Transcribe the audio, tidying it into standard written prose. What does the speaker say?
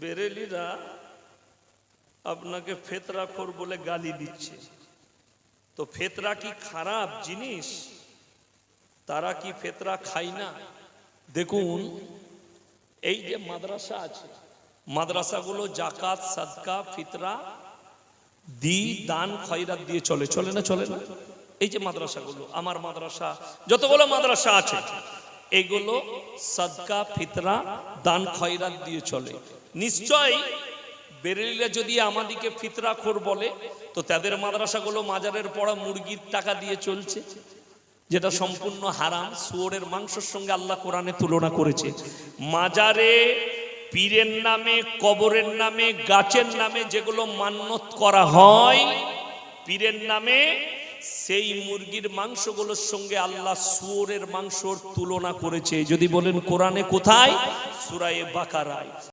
বেরেলিরা আপনাকে ফেতরাখোর বলে গালি দিচ্ছে। তো ফেতরা কি খারাপ জিনিস? তারা কি ফেতরা খায় না? দেখুন, এই যে মাদ্রাসা আছে, মাদ্রাসাগুলো জাকাত, সাদকা, ফিতরা দান খয়রাত দিয়ে চলে, চলে না? চলে না? এই যে মাদ্রাসাগুলো, আমার মাদ্রাসা, যতগুলো মাদ্রাসা আছে, এগুলো সাদকা, ফিতরা, দান খয়রাত দিয়ে চলে। নিশ্চয়ই বেরেলিরা যদি আমাদিকে ফিতরাখোর বলে, তো তাদের মাদ্রাসাগুলো মাজারের পড়া মুরগির টাকা দিয়ে চলছে, যেটা সম্পূর্ণ হারাম। শুয়োরের মাংসের সঙ্গে আল্লাহ কোরআনে তুলনা করেছে। মাজারে পীরের নামে, কবরের নামে, গাছের নামে যেগুলো মান্যত করা হয় পীরের নামে, সেই মুরগির মাংসগুলোর সঙ্গে আল্লাহ শুয়োরের মাংসর তুলনা করেছে। যদি বলেন কোরআনে কোথায়? সূরা বাকারায়।